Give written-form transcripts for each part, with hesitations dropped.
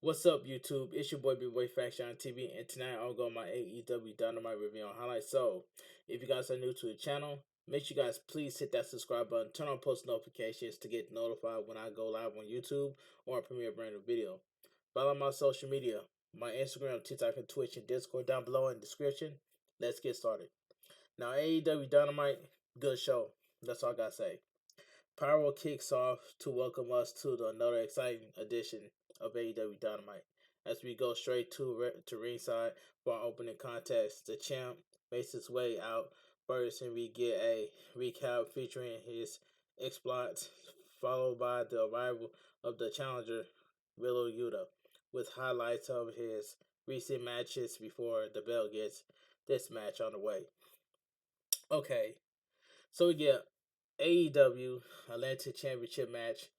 What's up, YouTube? It's your boy Bigboyfactsjonnytv, and tonight I'll go my AEW Dynamite review on highlights. So, if you guys are new to the channel, make sure you guys please hit that subscribe button, turn on post notifications to get notified when I go live on YouTube or premiere a brand new video. Follow my social media, my Instagram, TikTok, and Twitch, and Discord down below in the description. Let's get started. Now, AEW Dynamite, good show. That's all I gotta say. Pyro kicks off to welcome us to another exciting edition of AEW Dynamite. As we go straight to ringside for our opening contest, the champ makes his way out first, and we get a recap featuring his exploits, followed by the arrival of the challenger, Wheeler Yuta, with highlights of his recent matches before the bell gets this match on the way. Okay, so we get AEW Atlantic Championship match.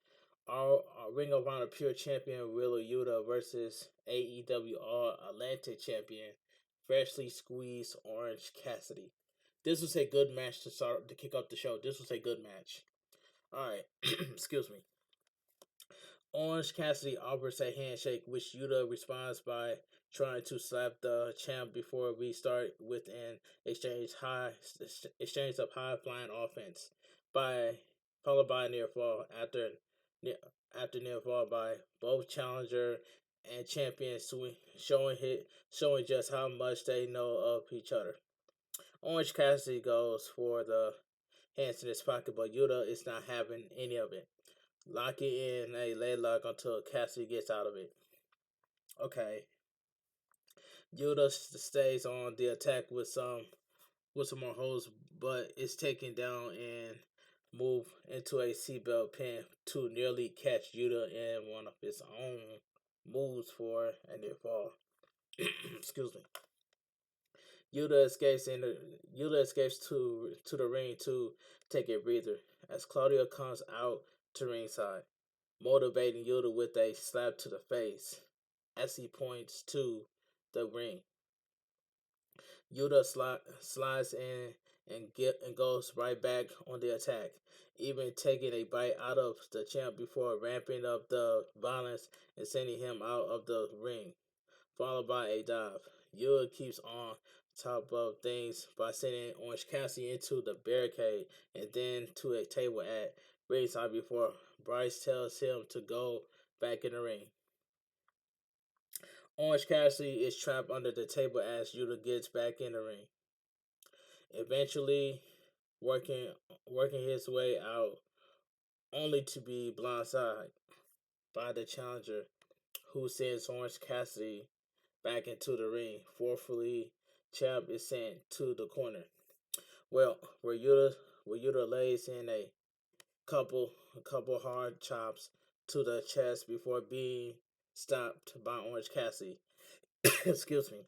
Our Ring of Honor Pure Champion Wheeler Yuta versus AEW All Atlantic Champion Freshly Squeezed Orange Cassidy. This was a good match to kick off the show. This was a good match. All right, excuse me. Orange Cassidy offers a handshake, which Yuta responds by trying to slap the champ before we start with an exchange of high flying offense, by followed by near fall after near fall by both challenger and champion showing just how much they know of each other. Orange Cassidy goes for the hands in his pocket, but Yuta is not having any of it, locking in a leg lock until Cassidy gets out of it. Okay. Yuta stays on the attack with some more holds, but is taken down and move into a seatbelt pin to nearly catch Yuta in one of his own moves for a near fall. Excuse me. Yuta escapes to the ring to take a breather as Claudio comes out to ringside, motivating Yuta with a slap to the face as he points to the ring. Yuta slides in and goes right back on the attack, even taking a bite out of the champ before ramping up the violence and sending him out of the ring, followed by a dive. Yuta keeps on top of things by sending Orange Cassidy into the barricade and then to a table at ringside before Bryce tells him to go back in the ring. Orange Cassidy is trapped under the table as Yuta gets back in the ring, eventually working his way out, only to be blindsided by the challenger, who sends Orange Cassidy back into the ring. Forcefully, Champ is sent to the corner. Well, where Yuta lays in a couple hard chops to the chest before being stopped by Orange Cassidy. Excuse me,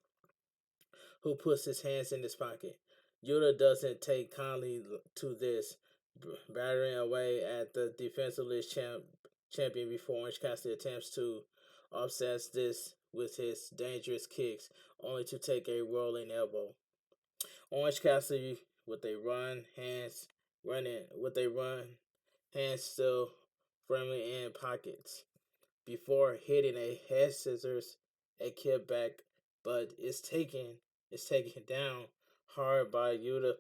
who puts his hands in his pocket. Yuta doesn't take kindly to this, battering away at the defenseless champion before Orange Cassidy attempts to offset this with his dangerous kicks, only to take a rolling elbow. Orange Cassidy with a run hands still firmly in pockets before hitting a head scissors, a kickback, but it's taken down hard by Yuta,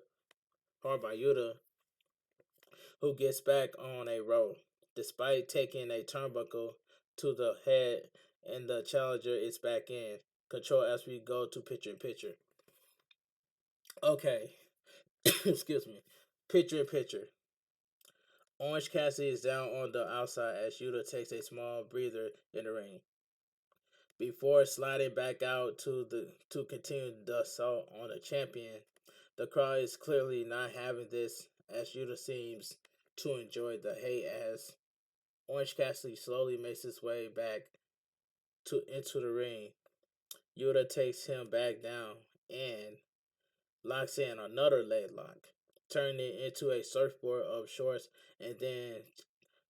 who gets back on a roll, despite taking a turnbuckle to the head, and the challenger is back in control as we go to picture in picture. Okay, excuse me. Picture in picture. Orange Cassidy is down on the outside as Yuta takes a small breather in the ring, before sliding back out to continue the assault on the champion. The crowd is clearly not having this, as Yuta seems to enjoy the hate as Orange Cassidy slowly makes his way back into the ring. Yuta takes him back down and locks in another leg lock, turning it into a surfboard of shorts and then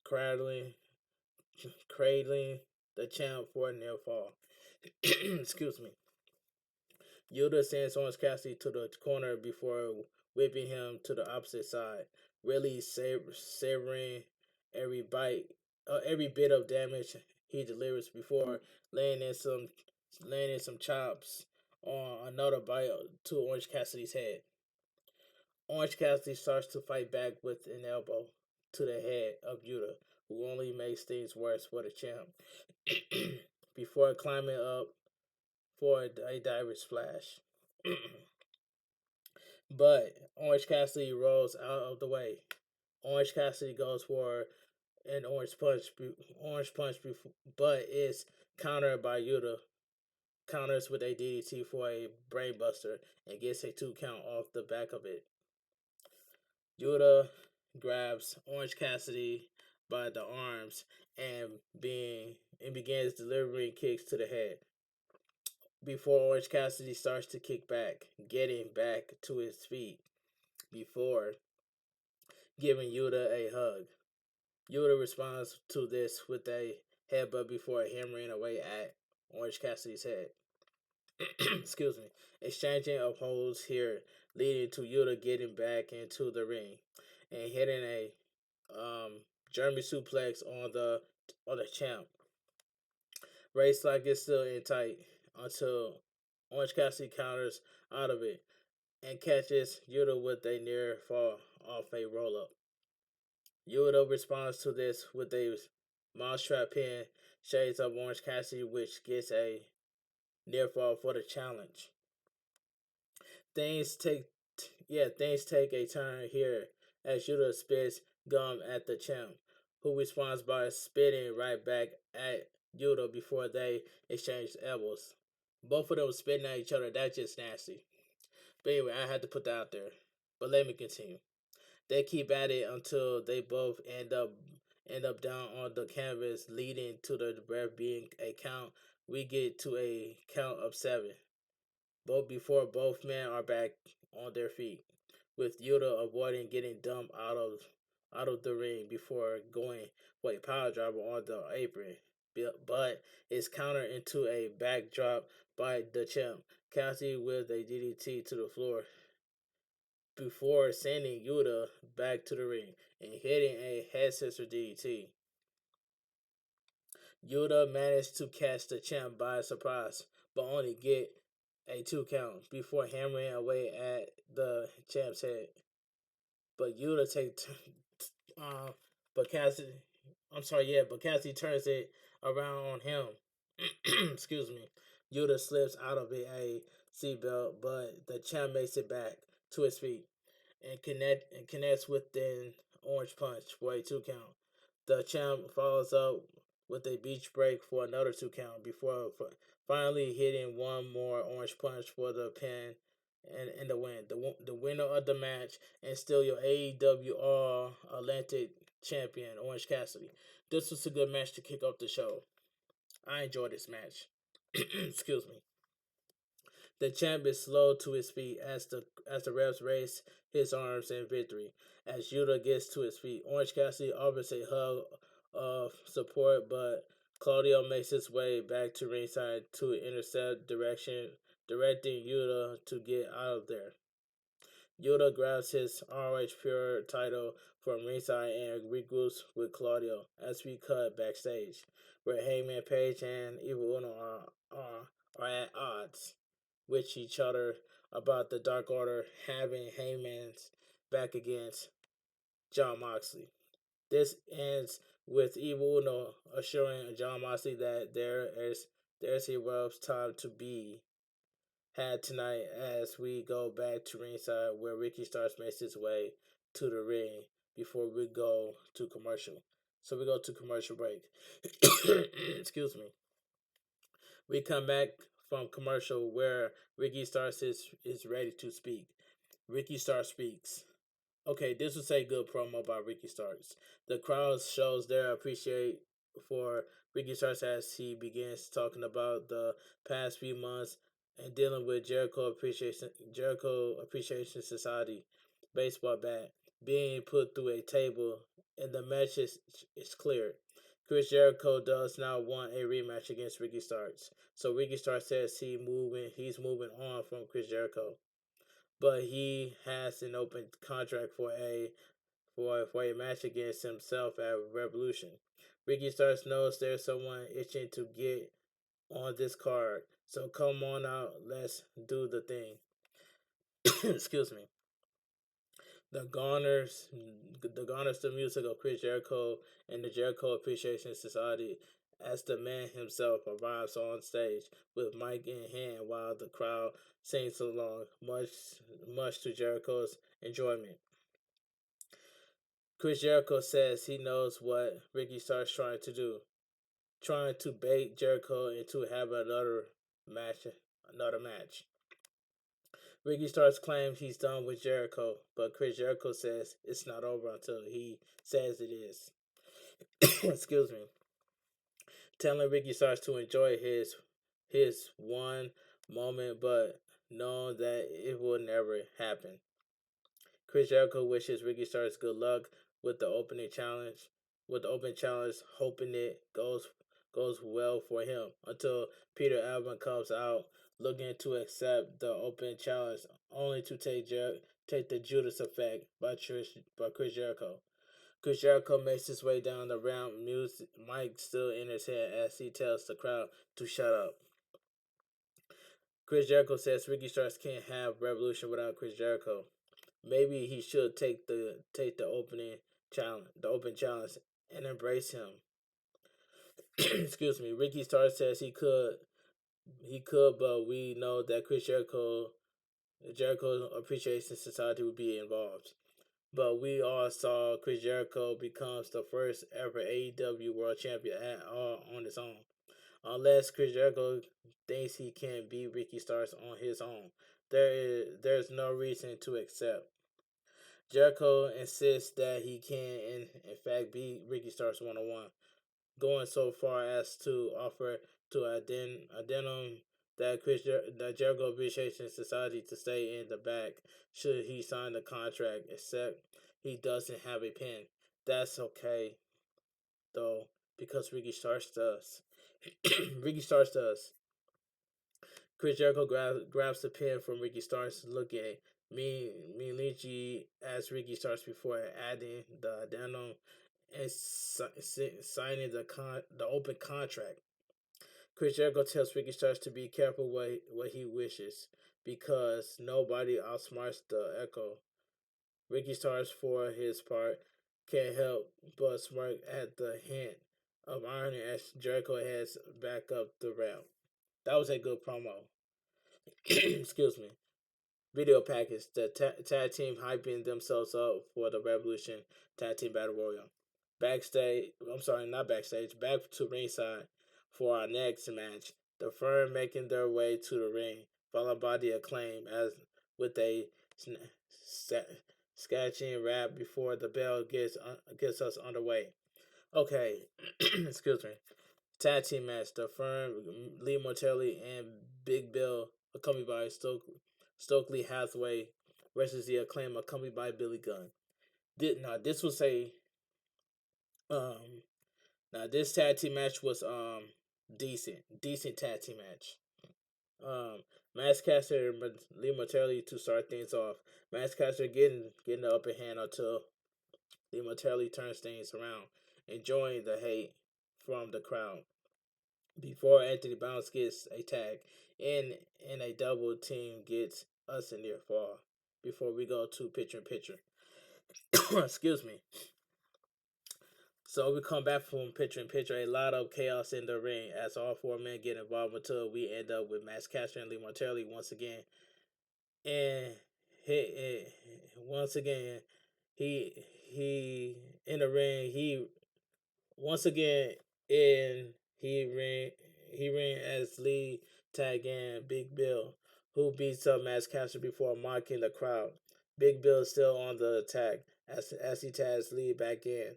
cradling cradling the champ for a near fall. Excuse me. Yuta sends Orange Cassidy to the corner before whipping him to the opposite side, really savoring every bite, every bit of damage he delivers before laying in some laying in some chops on another bite to Orange Cassidy's head. Orange Cassidy starts to fight back with an elbow to the head of Yuta, who only makes things worse for the champ. Before climbing up for a diver splash. But Orange Cassidy rolls out of the way. Orange Cassidy goes for an orange punch, but is countered by Yuta. Counters with a DDT for a brainbuster and gets a 2 count off the back of it. Yuta grabs Orange Cassidy by the arms and begins delivering kicks to the head. Before Orange Cassidy starts to kick back, getting back to his feet before giving Yuta a hug. Yuta responds to this with a headbutt before hammering away at Orange Cassidy's head. Excuse me. Exchanging of holds here, leading to Yuta getting back into the ring and hitting a German suplex on the champ. Race like it's still in tight until Orange Cassidy counters out of it and catches Yuta with a near fall off a roll up. Yuta responds to this with a mousetrap pin, shades of Orange Cassidy, which gets a near fall for the challenge. Things take a turn here as Yuta spits gum at the champ, who responds by spitting right back at Yuta before they exchange elbows. Both of them spitting at each other. That's just nasty. But anyway, I had to put that out there. But let me continue. They keep at it until they both end up down on the canvas, leading to the ref being a count. We get to a count of 7. Before both men are back on their feet, with Yuta avoiding getting dumped out of the ring before going for a power driver on the apron, but is countered into a backdrop by the champ, Cassidy with a DDT to the floor before sending Yuta back to the ring and hitting a head scissor DDT. Yuta managed to catch the champ by surprise, but only get a 2 count before hammering away at the champ's head. But Yuta takes, but Cassidy, but Cassidy turns it around on him. Excuse me. Yuta slips out of it a seatbelt, but the champ makes it back to his feet and connects with an orange punch for a 2 count. The champ follows up with a beach break for another 2 count before finally hitting one more orange punch for the pin and the win. The winner of the match and still your AEW All Atlantic champion, Orange Cassidy. This was a good match to kick off the show. I enjoyed this match. Excuse me. The champ is slow to his feet as the refs raise his arms in victory. As Yuta gets to his feet, Orange Cassidy offers a hug of support, but Claudio makes his way back to ringside to intercept directing Yuta to get out of there. Yuta grabs his ROH Pure title from ringside and regroups with Claudio as we cut backstage, where Hangman Page and Evil Uno are at odds with each other about the Dark Order having Hangman's back against Jon Moxley. This ends with Evil Uno assuring Jon Moxley that there's a rough time to be had tonight as we go back to ringside where Ricky Starks makes his way to the ring before we go to commercial. So we go to commercial break. Excuse me. We come back from commercial where Ricky Starks is ready to speak. Ricky Starks speaks. Okay, this was a good promo by Ricky Starks. The crowd shows their appreciation for Ricky Starks as he begins talking about the past few months and dealing with Jericho Appreciation Society baseball bat being put through a table, and the match is clear. Chris Jericho does not want a rematch against Ricky Starks, so Ricky Starks says he's moving on from Chris Jericho, but he has an open contract for a match against himself at Revolution. Ricky Starks knows there's someone itching to get on this card. So come on out, let's do the thing. Excuse me. The garners the music of Chris Jericho and the Jericho Appreciation Society as the man himself arrives on stage with mic in hand while the crowd sings along, much to Jericho's enjoyment. Chris Jericho says he knows what Ricky Starks trying to do, trying to bait Jericho into having match, another match. Ricky Starks claims he's done with Jericho, but Chris Jericho says it's not over until he says it is. Excuse me. Telling Ricky Starks to enjoy his one moment, but knowing that it will never happen. Chris Jericho wishes Ricky Starks good luck with the opening challenge, hoping it goes well for him until Peter Allen comes out looking to accept the open challenge, only to take the Judas effect by Chris Jericho. Chris Jericho makes his way down the ramp, mic still in his hand as he tells the crowd to shut up. Chris Jericho says Ricky Starks can't have Revolution without Chris Jericho. Maybe he should take the open challenge, and embrace him. Excuse me. Ricky Starks says he could, but we know that Jericho Appreciation Society would be involved. But we all saw Chris Jericho becomes the first ever AEW World Champion all on his own. Unless Chris Jericho thinks he can beat Ricky Starks on his own, there's no reason to accept. Jericho insists that he can, in fact, beat Ricky Starks 1-on-1, going so far as to offer to addendum that Jericho Appreciation Society to stay in the back should he sign the contract, except he doesn't have a pen. That's okay, though, because Ricky Starks does. Ricky Starks does. Chris Jericho grabs the pen from Ricky Starks, looking Lynchy as Ricky Starks before adding the addendum and signing the open contract. Chris Jericho tells Ricky Starks to be careful what he wishes, because nobody outsmarts the Echo. Ricky Starks, for his part, can't help but smirk at the hint of irony as Jericho heads back up the ramp. That was a good promo. Excuse me. Video package. The tag team hyping themselves up for the Revolution Tag Team Battle Royal. Not backstage, back to ringside for our next match. The Firm making their way to the ring, followed by the Acclaim as with a sketching rap before the bell gets us underway. Okay, excuse me. Tag team match. The Firm, Lee Mortelli, and Big Bill, accompanied by Stokely Hathaway, versus the Acclaim, accompanied by Billy Gunn. This was a this tag team match was decent tag team match. Max Caster and Lee Mortelli to start things off. Max Caster getting the upper hand until Lee Mortelli turns things around, enjoying the hate from the crowd. Before Anthony Bounce gets a tag, and a double team gets us in near fall. Before we go to picture in picture. Excuse me. So we come back from picture in picture, a lot of chaos in the ring as all four men get involved until we end up with Max Caster and Lee Martelli once again. And once again, he in the ring, once again in he ran as lead tag in Big Bill, who beats up Max Caster before mocking the crowd. Big Bill is still on the attack as he tags Lee back in,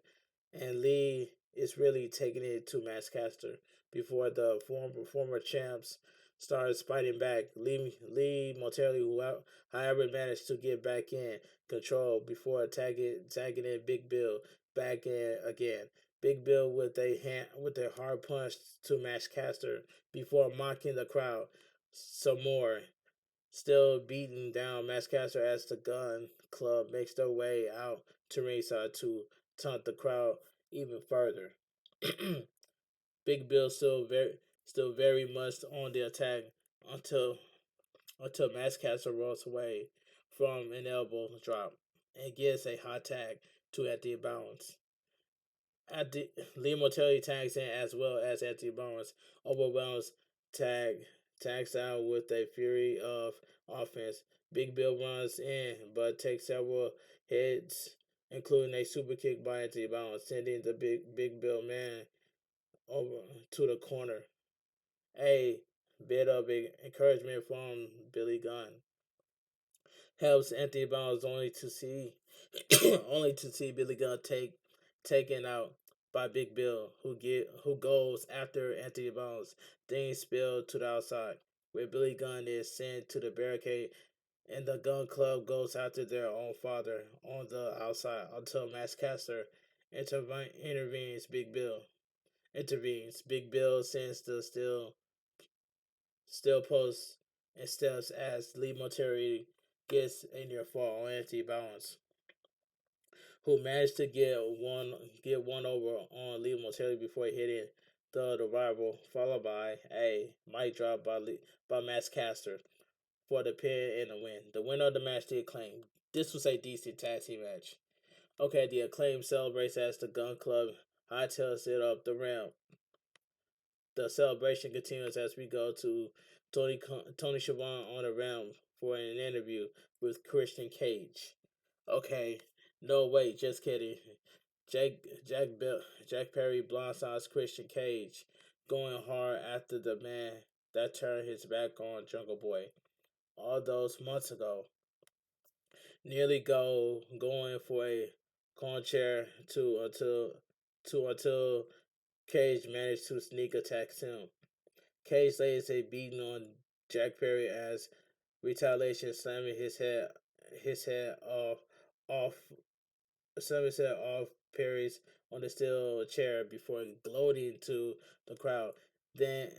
and Lee is really taking it to Max Caster before the former champs starts fighting back. Lee Mortelli, who however managed to get back in control before tagging in Big Bill back in again. Big Bill with a hard punch to Max Caster before mocking the crowd some more. Still beating down Max Caster as the Gun Club makes their way out to ringside to taunt the crowd even further. Big Bill still very much on the attack until Matchcaster rolls away from an elbow drop and gets a hot tag to Anthony Bounce. Lee Mortelli tags in as well as Anthony Bounce overwhelms tag tags out with a fury of offense. Big Bill runs in but takes several hits, including a super kick by Anthony Bounce, sending the Big Bill man over to the corner. A bit of encouragement from Billy Gunn helps Anthony Bounce only to see only to see Billy Gunn taken out by Big Bill, who goes after Anthony Bounce. Things spill to the outside, where Billy Gunn is sent to the barricade, and the Gun Club goes after their own father on the outside until Matchcaster intervenes. Big Bill sends the steel post and steps as Lee Monterey gets a near fall on Anthony Bounce, who managed to get one over on Lee Monterey before hitting the rival, followed by a mic drop by Matchcaster for the pin and the win. The winner of the match, the Acclaim. This was a decent tag team match. Okay, the Acclaim celebrates as the Gun Club hightails it up the ramp. The celebration continues as we go to Tony Schiavone on the ramp for an interview with Christian Cage. Okay, no wait, just kidding. Jack Jack Perry blindsides Christian Cage, going hard after the man that turned his back on Jungle Boy all those months ago. Nearly going for a chair until Cage managed to sneak attack him. Cage lays a beating on Jack Perry as retaliation, slamming his head off slamming his head off Perry's on the steel chair before gloating to the crowd. Then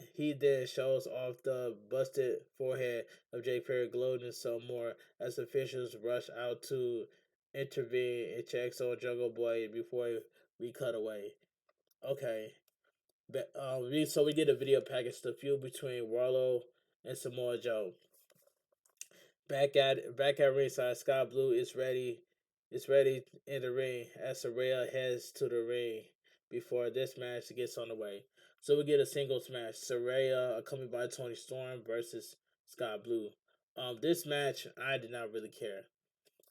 shows off the busted forehead of Jake Perry, gloating some more as officials rush out to intervene and checks on Jungle Boy before we cut away. Okay, so we get a video package, the feud between Warlow and Samoa Joe. Back at ringside, Scott Blue is ready in the ring as Saraya heads to the ring before this match gets on the way. So we get a singles match: Saraya accompanied by Tony Storm versus Scott Blue. This match I did not really care.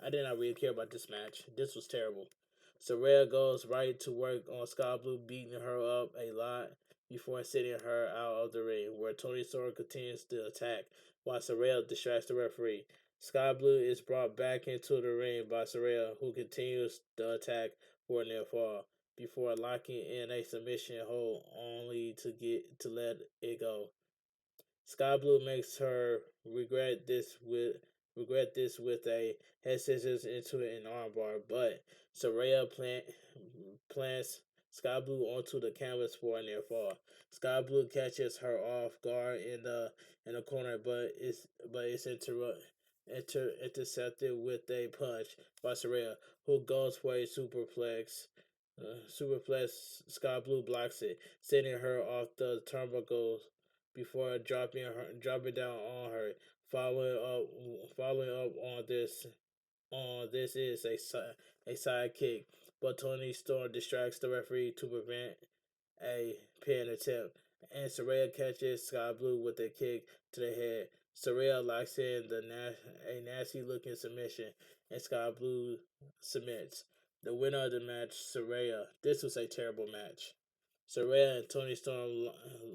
I did not really care about this match. This was terrible. Saraya goes right to work on Scott Blue, beating her up a lot before sending her out of the ring, where Tony Storm continues to attack while Saraya distracts the referee. Scott Blue is brought back into the ring by Saraya, who continues the attack for a near fall before locking in a submission hold, only to let it go. Sky Blue makes her regret this with a head scissors into an armbar, but Saraya plants Sky Blue onto the canvas for a near fall. Sky Blue catches her off guard in the corner, but it's intercepted with a punch by Saraya, who goes for a superplex. Sky Blue blocks it, sending her off the turnbuckles before dropping down on her. Following up on this is a side kick, but Tony Storm distracts the referee to prevent a pin attempt, and Saraya catches Sky Blue with a kick to the head. Saraya locks in a nasty looking submission, and Sky Blue submits. The winner of the match, Saraya. This was a terrible match. Saraya and Tony Storm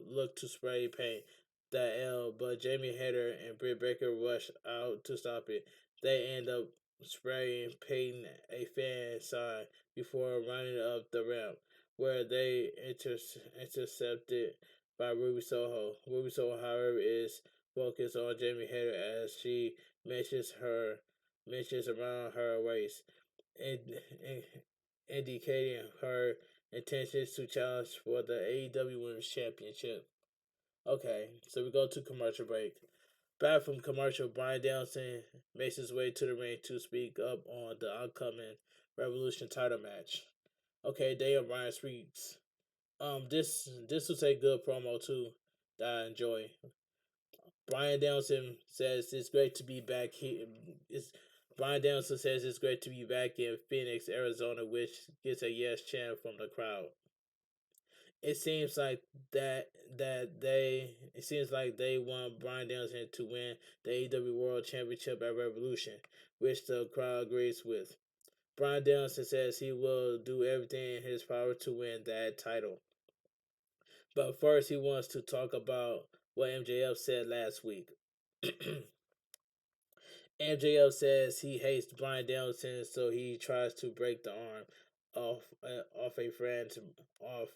look to spray paint that L, but Jamie Hayter and Britt Baker rush out to stop it. They end up spraying painting a fan sign before running up the ramp, where they intercepted by Ruby Soho. Ruby Soho, however, is focused on Jamie Hayter as she mentions around her waist, and indicating her intentions to challenge for the AEW Women's Championship. Okay, so we go to commercial break. Back from commercial, Brian Danielson makes his way to the ring to speak up on the upcoming Revolution title match. Okay, Daniel Bryan speaks. This was a good promo too that I enjoy. Brian Danielson says it's great to be back here. It's Brian Danielson says it's great to be back in Phoenix, Arizona, which gets a yes chant from the crowd. It seems like it seems like they want Brian Danielson to win the AEW World Championship at Revolution, which the crowd agrees with. Brian Danielson says he will do everything in his power to win that title. But first, he wants to talk about what MJF said last week. MJF says he hates Brian Danielson, so he tries to break the arm off a friend off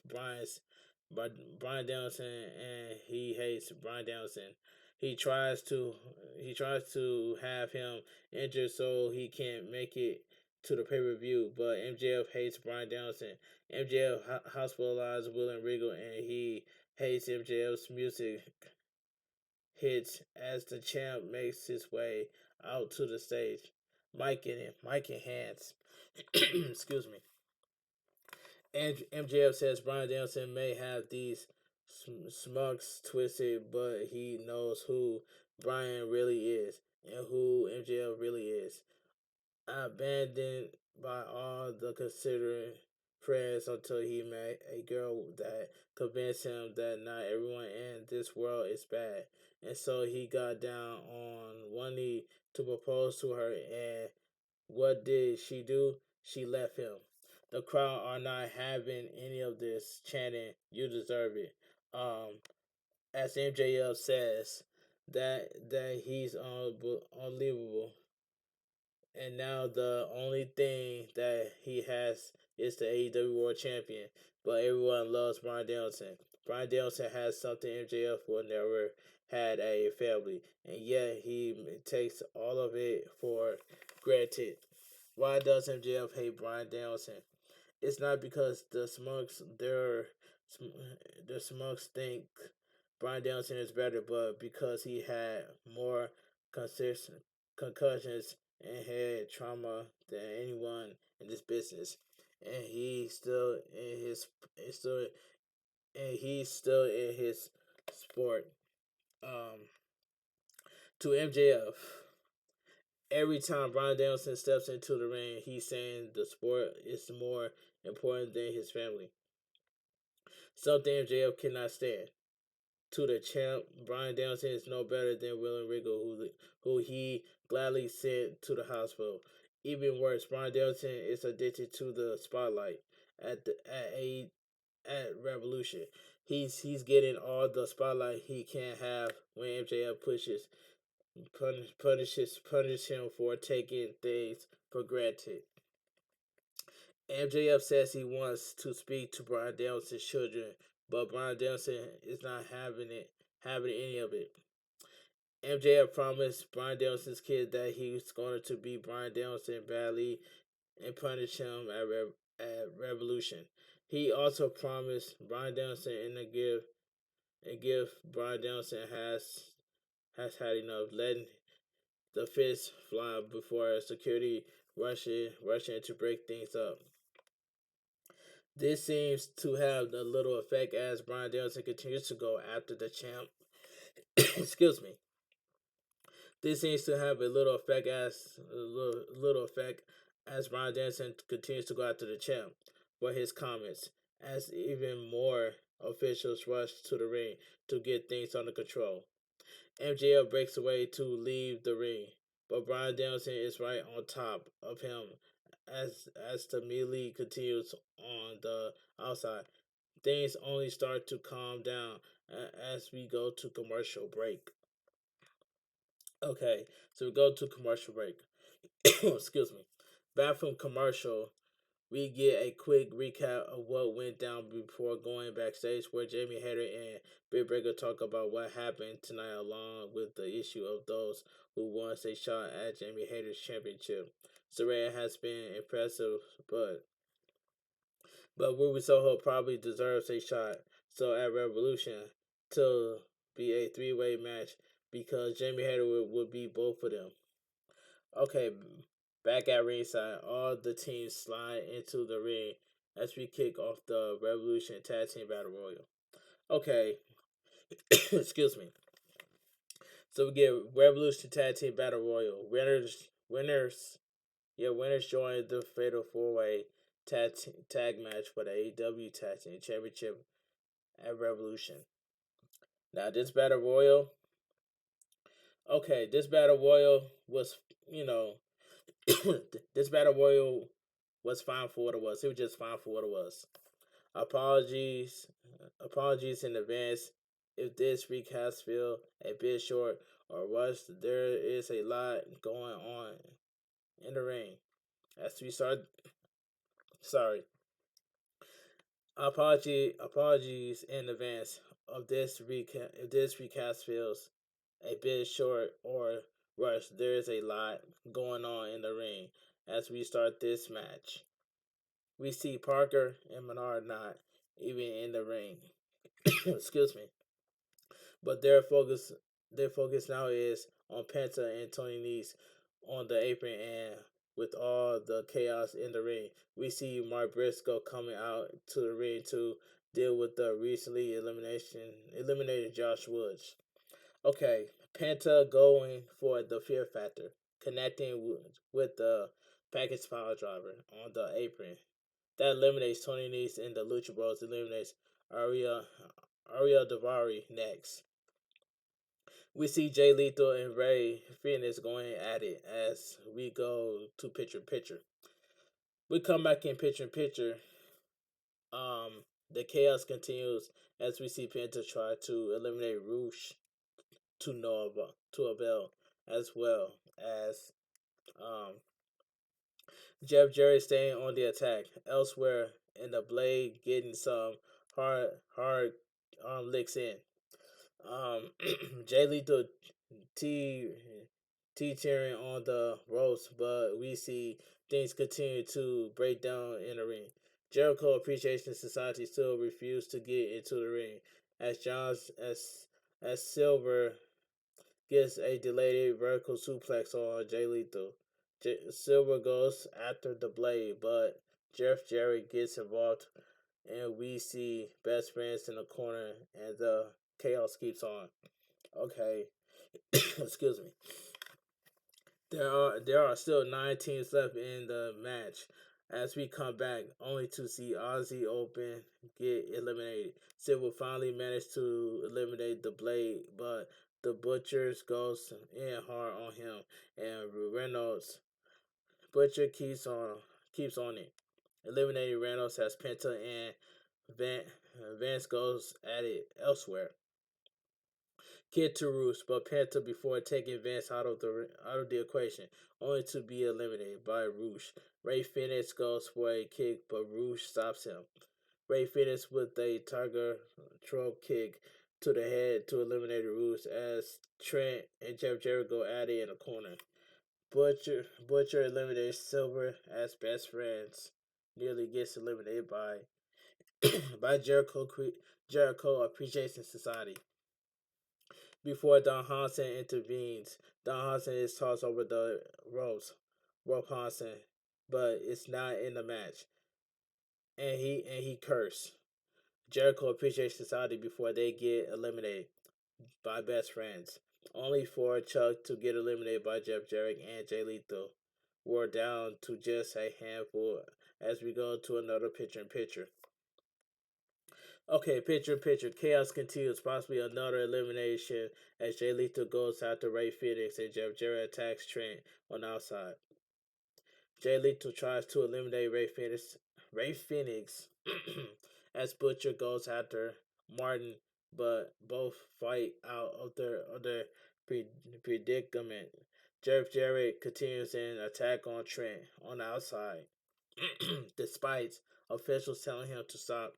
Brian Danielson, and he hates Brian Danielson. He tries to he tries to have him injured so he can't make it to the pay per view. But MJF hates Brian Danielson. MJF hospitalized William Regal, and he hates MJF's music hits as the champ makes his way out to the stage. Mike in hands. Excuse me. And MJF says Brian Danielson may have these smugs twisted, but he knows who Brian really is and who MJF really is. Abandoned by all the considering friends until he met a girl that convinced him that not everyone in this world is bad. And so he got down on one knee to propose to her, and what did she do? She left him. The crowd are not having any of this chanting, you deserve it. As MJF says, that he's unbelievable, and now the only thing that he has is the AEW World Champion. But everyone loves Brian Danielson. Brian Danielson has something MJF will never had, a family, and yet he takes all of it for granted. Why does MJF hate Brian Danielson? It's not because the smokes think Brian Danielson is better, but because he had more consistent concussions and head trauma than anyone in this business, and still he's still in his sport. Um, to MJF, every time Brian Danielson steps into the ring, he's saying the sport is more important than his family. Something MJF cannot stand. To the champ, Brian Danielson is no better than William Regal, who he gladly sent to the hospital. Even worse, Brian Danielson is addicted to the spotlight at Revolution. He's getting all the spotlight he can have when MJF punish him for taking things for granted. MJF says he wants to speak to Brian Danielson's children, but Brian Danielson is not having any of it. MJF promised Brian Danielson's kid that he was going to beat Brian Danielson badly and punish him at Revolution. He also promised Brian Danielson in a gift Brian Danielson has had enough, letting the fist fly before security rushing to break things up. This seems to have a little effect as Brian Danielson continues to go after the champ. Excuse me. This seems to have a little effect as Brian Danielson continues to go after the champ for his comments, as even more officials rush to the ring to get things under control. MJF breaks away to leave the ring, but Brian Danielson is right on top of him as the melee continues on the outside. Things only start to calm down as we go to commercial break. Okay, so we go to commercial break. Excuse me. Back from commercial, we get a quick recap of what went down before going backstage, where Jamie Hader and Britt Baker talk about what happened tonight, along with the issue of those who wants a shot at Jamie Hader's championship. Saraya has been impressive, but Ruby Soho probably deserves a shot. So at Revolution, to be a three-way match because Jamie Hader would beat both of them. Okay, back at ringside, all the teams slide into the ring as we kick off the Revolution Tag Team Battle Royal. Okay, excuse me. So we get Revolution Tag Team Battle Royal. Winners join the Fatal 4-Way tag match for the AEW Tag Team Championship at Revolution. Now this Battle Royal was, you know, this Battle Royal was fine for what it was. It was just fine for what it was. Apologies, apologies in advance if this recast feel a bit short or rushed. There is a lot going on in the ring. As we start, sorry, apologies in advance of this recast. If this recast feels a bit short or rushed, there is a lot going on in the ring. As we start this match, we see Parker and Menard not even in the ring. Excuse me. But their focus now is on Penta and Tony Nese on the apron, and with all the chaos in the ring, we see Mark Briscoe coming out to the ring to deal with the recently eliminated Josh Woods. Okay, Penta going for the fear factor, connecting with the package pile driver on the apron. That eliminates Tony Nese, and the Lucha Bros eliminates Ariel Daivari next. We see Jay Lethal and Ray Phoenix going at it as we go to picture in picture. We come back in picture in picture. The chaos continues as we see Penta try to eliminate Roosh to avail, as well as um, Jeff Jarrett staying on the attack. Elsewhere in the Blade getting some hard licks in. Jay Lethal T teetering on the ropes, but we see things continue to break down in the ring. Jericho Appreciation Society still refused to get into the ring as as Silver gets a delayed vertical suplex on Jay Lethal. Silver goes after the Blade, but Jeff Jarrett gets involved, and we see best friends in the corner, and the chaos keeps on. Okay, excuse me. There are still 9 teams left in the match. As we come back, only to see Ozzy Open get eliminated. Silver finally managed to eliminate the Blade, but the Butchers goes in hard on him, and Reynolds Butcher keeps on it. Eliminating Reynolds as Penta and Van, Vance goes at it elsewhere. Kid to Roost, but Penta before taking Vance out of the equation, only to be eliminated by Roosh. Ray Phoenix goes for a kick, but Roosh stops him. Ray Phoenix with a Tiger Trope kick to the head to eliminate Roosh as Trent and Jeff Jarrett go at it in a corner. Butcher eliminates Silver as best friends. Nearly gets eliminated by by Jericho Appreciation Society. Before Don Hansen intervenes, Don Hansen is tossed over the rope Hansen, but it's not in the match. And he cursed Jericho Appreciation Society before they get eliminated by best friends. Only for Chuck to get eliminated by Jeff Jarrett and Jay Lethal. We're down to just a handful as we go to another picture in picture. Okay, picture in picture. Chaos continues, possibly another elimination as Jay Lethal goes after Ray Phoenix and Jeff Jarrett attacks Trent on the outside. Jay Lethal tries to eliminate Ray Phoenix as Butcher goes after Martin, but both fight out of their predicament. Jeff Jarrett continues an attack on Trent on the outside, despite officials telling him to stop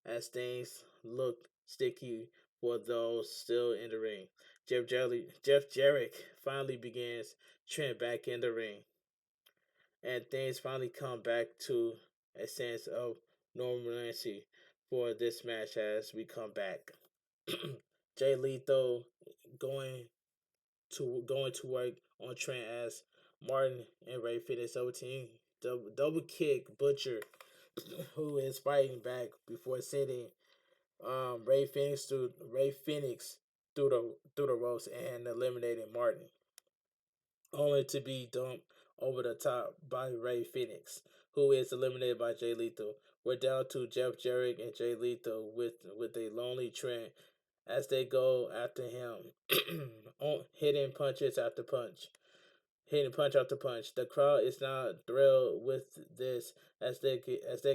as things look sticky for those still in the ring. Jeff Jarrett finally begins Trent back in the ring, and things finally come back to a sense of normalcy for this match as we come back. Jay Lethal going to work on Trent as Martin and Ray finish double team double kick Butcher who is fighting back before sending Ray Phoenix through the ropes and eliminating Martin, only to be dumped over the top by Ray Phoenix, who is eliminated by Jay Lethal. We're down to Jeff Jarrett and Jay Lethal with a lonely Trent as they go after him, hitting punches after punch. Hitting punch after punch. The crowd is not thrilled with this as they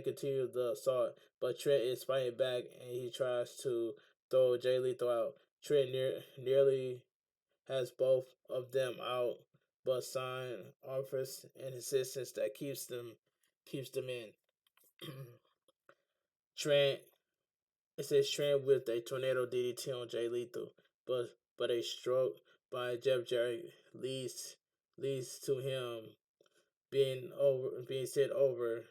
continue the assault, but Trent is fighting back and he tries to throw Jay Lethal out. Trent nearly has both of them out, but Sign offers an assistance that keeps them in. Trent It says Trent with a tornado DDT on Jay Lethal, but a stroke by Jeff Jarrett leads to him being sent over,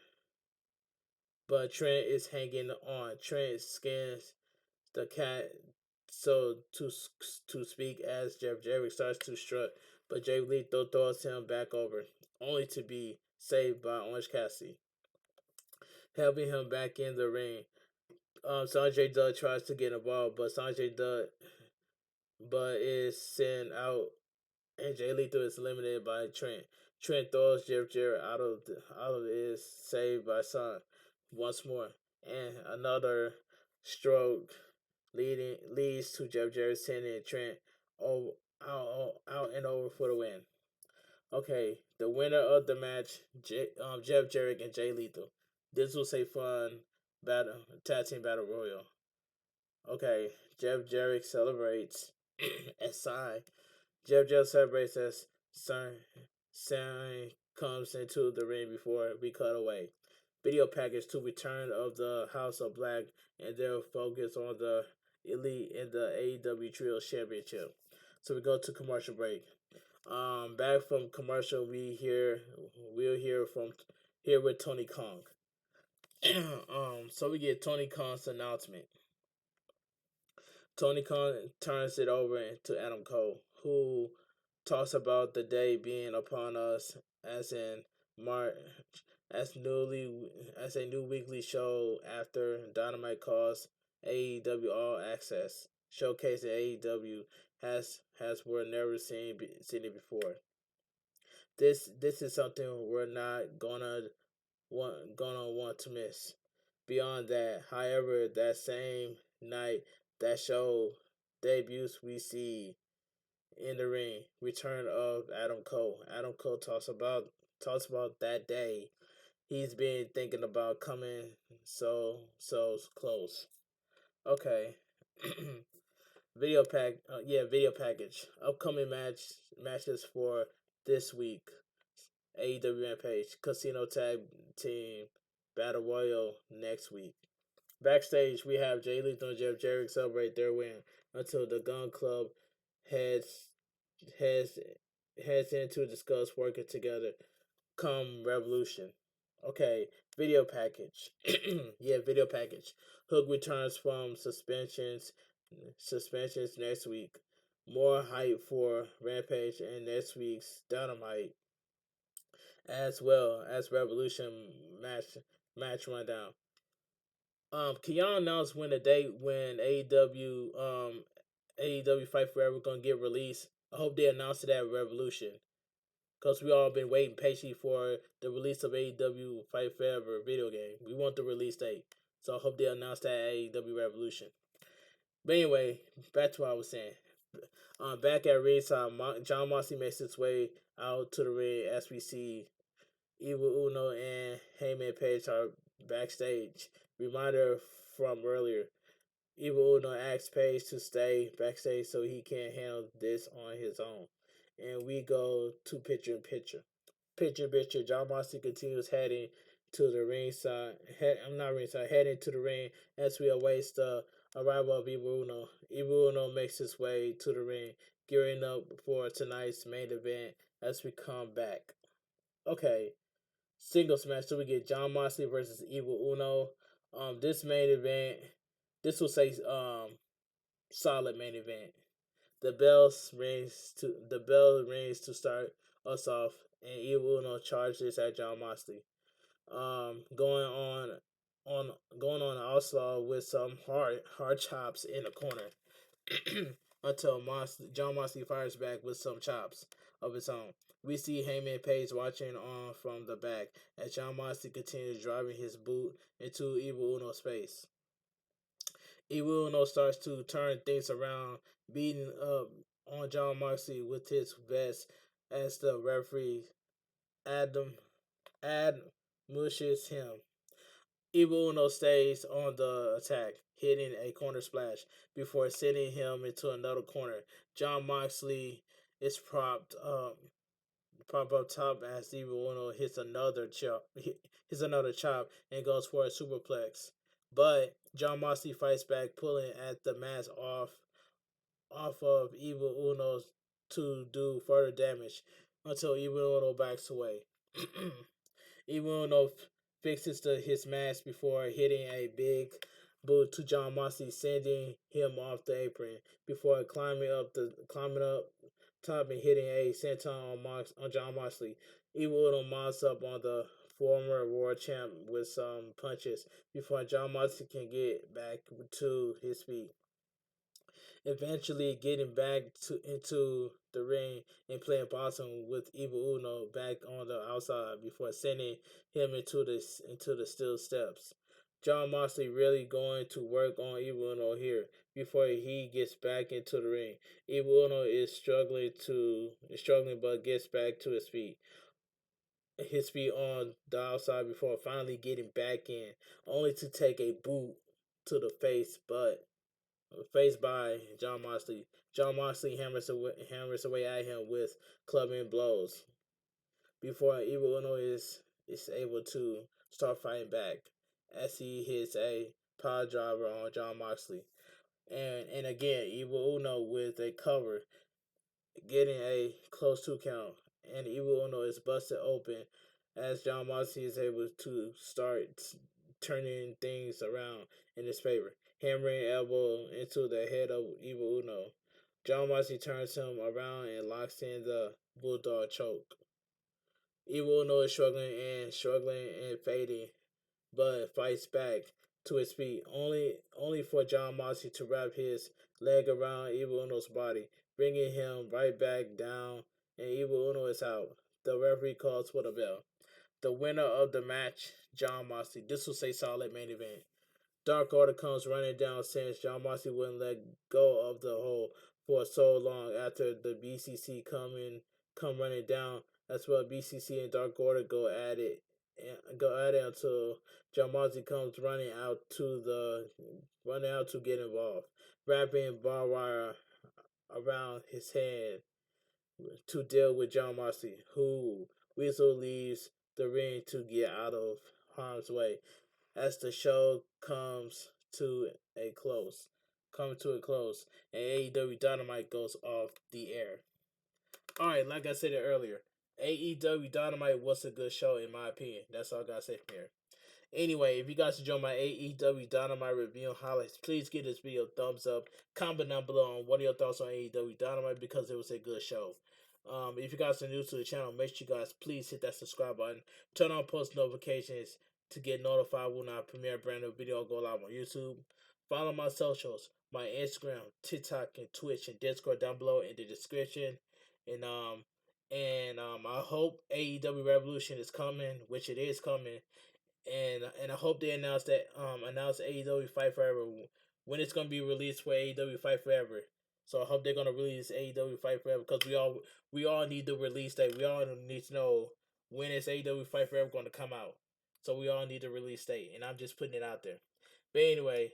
but Trent is hanging on. Trent scans the cat so to speak as Jeff Jarrett starts to strut, but Jay Lethal throws him back over, only to be saved by Orange Cassidy, helping him back in the ring. Sanjay Dutt tries to get involved, but is sent out, and Jay Lethal is eliminated by Trent. Trent throws Jeff Jarrett out of is saved by Son once more, and another stroke leads to Jeff Jarrett sending Trent over, out and over for the win. Okay, the winner of the match, Jeff Jarrett and Jay Lethal. This was a fun tag team battle royal. Okay, Jeff Jarrett celebrates as Sai. Jeff Jarrett celebrates as Sai comes into the ring before we cut away. Video package to return of the House of Black and their focus on the Elite in the AEW Trios Championship. So we go to commercial break. Back from commercial, we'll hear from here with Tony Khan. So we get Tony Khan's announcement. Tony Khan turns it over to Adam Cole, who talks about the day being upon us as in March, as a new weekly show after Dynamite calls AEW All Access, showcasing AEW has we're never seen it before. This is something we're not gonna want to miss. Beyond that, however, that same night that show debuts, we see in the ring return of Adam Cole. Adam Cole talks about that day he's been thinking about coming so close. Okay. Video package. Upcoming matches for this week. AEW Rampage Casino Tag Team Battle Royal next week. Backstage, we have Jay Lethal and Jeff Jarrett celebrate their win until the Gun Club heads heads heads in to discuss working together come Revolution. Okay, video package. Video package. Hook returns from suspensions next week. More hype for Rampage and next week's Dynamite, as well as Revolution match rundown. Can y'all announce when the date when AEW Fight Forever gonna get released? I hope they announce it at Revolution, cause we all been waiting patiently for the release of AEW Fight Forever video game. We want the release date, so I hope they announce that at AEW Revolution. But anyway, back to what I was saying. Back at ringside, John Moxley makes his way out to the ring as we see Evil Uno and Heyman Page are backstage. Reminder from earlier. Evil Uno asks Page to stay backstage so he can handle this on his own. And we go to picture in picture. Picture in picture, John Moxley continues heading to the ringside. Heading to the ring as we await the arrival of Evil Uno. Evil Uno makes his way to the ring, gearing up for tonight's main event as we come back. Okay, singles match. So we get John Moxley versus Evil Uno. This main event, this was a solid main event. The bell rings to start us off, and Evil Uno charges at John Moxley. going on going on also with some hard chops in the corner until John Moxley fires back with some chops of his own. We see Heyman Page watching on from the back as John Moxley continues driving his boot into Evil Uno's face. Evil Uno starts to turn things around, beating up on John Moxley with his vest as the referee Adam admonishes him. Evil Uno stays on the attack, hitting a corner splash before sending him into another corner. John Moxley is prop up top as Evil Uno hits another chop and goes for a superplex. But John Moxley fights back, pulling at the mask off of Evil Uno to do further damage until Evil Uno backs away. Evil Uno fixes his mask before hitting a big boot to John Moxley, sending him off the apron before climbing up top and hitting a senton on John Moxley. Evil Uno mounts up on the former world champ with some punches before John Moxley can get back to his feet, eventually getting back into the ring and playing possum with Evil Uno back on the outside before sending him into the steel steps. John Moxley really going to work on Evil Uno here before he gets back into the ring. Evil Uno is struggling but gets back to his feet on the outside before finally getting back in, only to take a boot to the face, but faced by John Moxley. John Moxley hammers away at him with clubbing blows before Evil Uno is able to start fighting back as he hits a power driver on John Moxley. And again, Evil Uno with a cover, getting a close 2 count. And Evil Uno is busted open as John Moxley is able to start turning things around in his favor, hammering elbow into the head of Evil Uno. John Moxley turns him around and locks in the Bulldog choke. Evil Uno is struggling and fading, but fights back to his feet, only for John Moxley to wrap his leg around Evil Uno's body, bringing him right back down, and Evil Uno is out. The referee calls for the bell. The winner of the match, John Moxley. This was a solid main event. Dark Order comes running down since John Moxley wouldn't let go of the hole for so long after the BCC come running down. That's what BCC and Dark Order go at it until John Moxley comes running out to get involved, wrapping barbed wire around his head to deal with John Moxley, who Weasel leaves the ring to get out of harm's way as the show to a close. Comes to a close, and AEW Dynamite goes off the air. Alright, like I said earlier, AEW Dynamite was a good show in my opinion. That's all I gotta say from here. Anyway, if you guys enjoy my AEW Dynamite review and highlights, please give this video a thumbs up. Comment down below on what are your thoughts on AEW Dynamite because it was a good show. If you guys are new to the channel, make sure you guys please hit that subscribe button. Turn on post notifications to get notified when I premiere a brand new video or go live on YouTube. Follow my socials, my Instagram, TikTok, and Twitch and Discord down below in the description. And I hope AEW Revolution is coming, which it is coming, and I hope they announce AEW Fight Forever when it's gonna be released for AEW Fight Forever. So I hope they're gonna release AEW Fight Forever because we all need the release date. We all need to know when is AEW Fight Forever going to come out. So we all need the release date, and I'm just putting it out there. But anyway,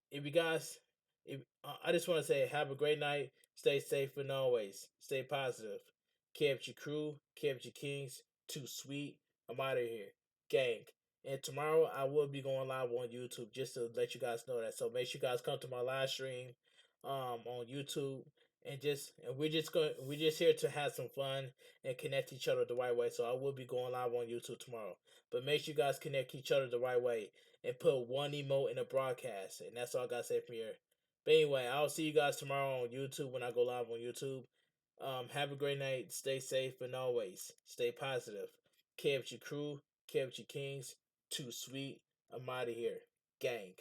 if you guys, if I just want to say, have a great night. Stay safe and always stay positive. Kept your crew, kept your kings. Too sweet. I'm out of here, gang. And tomorrow I will be going live on YouTube just to let you guys know that. So make sure you guys come to my live stream, on YouTube, and we're just here to have some fun and connect each other the right way. So I will be going live on YouTube tomorrow. But make sure you guys connect each other the right way and put one emote in a broadcast. And that's all I gotta say from here. But anyway, I'll see you guys tomorrow on YouTube when I go live on YouTube. Have a great night. Stay safe and always stay positive. Keep your crew, care with your kings. Too sweet. I'm out of here. Gang.